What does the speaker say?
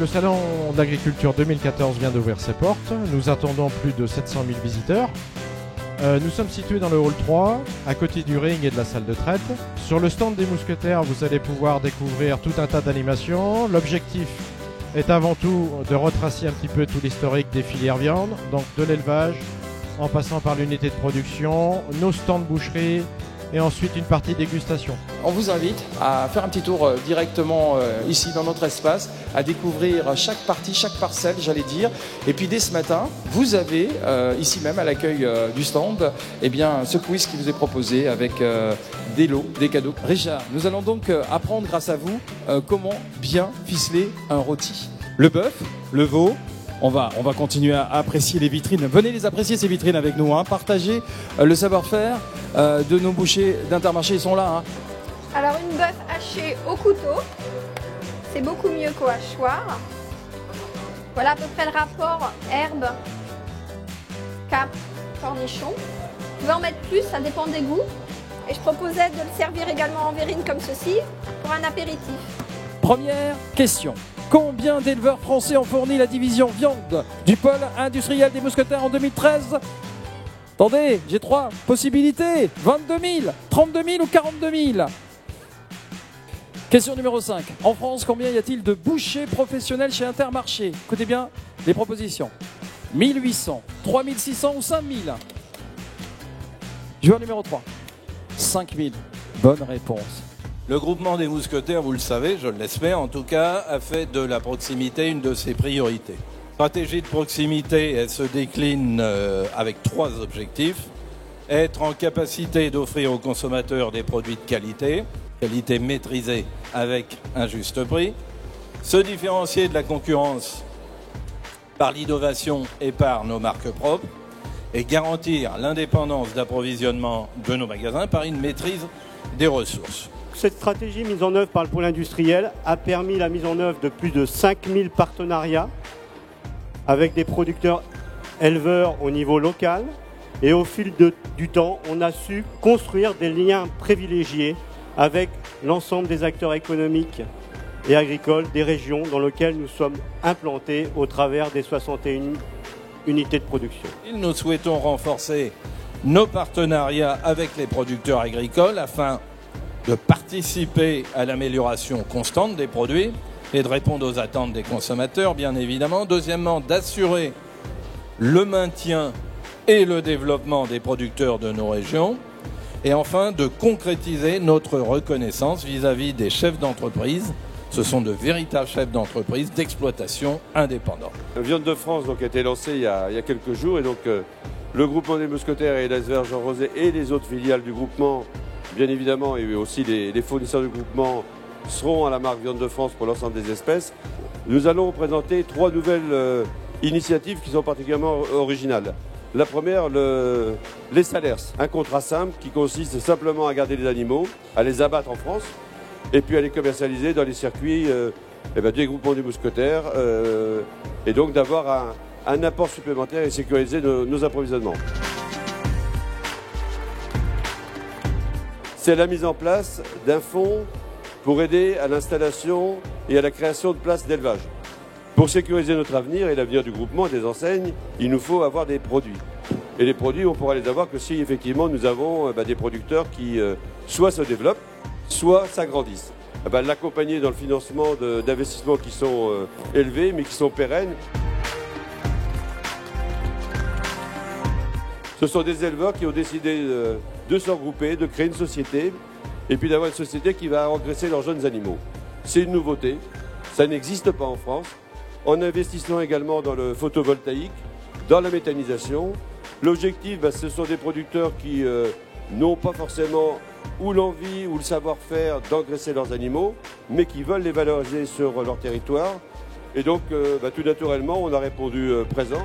le salon d'agriculture 2014 vient d'ouvrir ses portes. Nous attendons plus de 700 000 visiteurs. Nous sommes situés dans le hall 3, à côté du ring et de la salle de traite. Sur le stand des mousquetaires, vous allez pouvoir découvrir tout un tas d'animations. L'objectif est avant tout de retracer un petit peu tout l'historique des filières viande, donc de l'élevage, en passant par l'unité de production, nos stands boucherie et ensuite une partie dégustation. On vous invite à faire un petit tour directement ici dans notre espace, à découvrir chaque partie, chaque parcelle, j'allais dire. Et puis dès ce matin, vous avez ici même à l'accueil du stand, eh bien, ce quiz qui vous est proposé avec des lots, des cadeaux. Richard, nous allons donc apprendre grâce à vous comment bien ficeler un rôti. Le bœuf, le veau. On va continuer à apprécier les vitrines. Venez les apprécier, ces vitrines, avec nous. Hein. Partagez le savoir-faire de nos bouchers d'Intermarché. Ils sont là. Hein. Alors, une bœuf hachée au couteau, c'est beaucoup mieux qu'au hachoir. Voilà à peu près le rapport herbe, cap, cornichon. Vous pouvez en mettre plus, ça dépend des goûts. Et je proposais de le servir également en verrine comme ceci, pour un apéritif. Première question. Combien d'éleveurs français ont fourni la division viande du pôle industriel des mousquetaires en 2013? Attendez, j'ai 3 possibilités. 22 000, 32 000 ou 42 000? Question numéro 5. En France, combien y a-t-il de bouchers professionnels chez Intermarché? Écoutez bien les propositions. 1800, 3600 ou 5000? Joueur numéro 3. 5000. Bonne réponse. Le groupement des mousquetaires, vous le savez, je l'espère en tout cas, a fait de la proximité une de ses priorités. La stratégie de proximité, elle se décline avec 3 objectifs. Être en capacité d'offrir aux consommateurs des produits de qualité maîtrisée avec un juste prix, se différencier de la concurrence par l'innovation et par nos marques propres, et garantir l'indépendance d'approvisionnement de nos magasins par une maîtrise des ressources. Cette stratégie mise en œuvre par le pôle industriel a permis la mise en œuvre de plus de 5000 partenariats avec des producteurs éleveurs au niveau local. Et au fil du temps, on a su construire des liens privilégiés avec l'ensemble des acteurs économiques et agricoles des régions dans lesquelles nous sommes implantés au travers des 61 unités de production. Nous souhaitons renforcer nos partenariats avec les producteurs agricoles afin de participer à l'amélioration constante des produits et de répondre aux attentes des consommateurs, bien évidemment. Deuxièmement, d'assurer le maintien et le développement des producteurs de nos régions. Et enfin, de concrétiser notre reconnaissance vis-à-vis des chefs d'entreprise. Ce sont de véritables chefs d'entreprise d'exploitation indépendants. Viande de France donc, a été lancée il y a quelques jours et donc le groupement des mousquetaires et l'éleveur Jean Rosé et les autres filiales du groupement, bien évidemment, et aussi les fournisseurs du groupement seront à la marque Viande de France pour l'ensemble des espèces. Nous allons présenter 3 nouvelles initiatives qui sont particulièrement originales. La première, les salaires, un contrat simple qui consiste simplement à garder les animaux, à les abattre en France et puis à les commercialiser dans les circuits des groupements des mousquetaires et donc d'avoir un apport supplémentaire et sécuriser nos approvisionnements. C'est la mise en place d'un fonds pour aider à l'installation et à la création de places d'élevage. Pour sécuriser notre avenir et l'avenir du groupement et des enseignes, il nous faut avoir des produits. Et les produits, on pourra les avoir que si effectivement nous avons des producteurs qui soit se développent, soit s'agrandissent. L'accompagner dans le financement d'investissements qui sont élevés mais qui sont pérennes. Ce sont des éleveurs qui ont décidé de se regrouper, de créer une société et puis d'avoir une société qui va engraisser leurs jeunes animaux. C'est une nouveauté, ça n'existe pas en France. En investissant également dans le photovoltaïque, dans la méthanisation. L'objectif, ce sont des producteurs qui n'ont pas forcément ou l'envie ou le savoir-faire d'engraisser leurs animaux, mais qui veulent les valoriser sur leur territoire. Et donc, tout naturellement, on a répondu présent.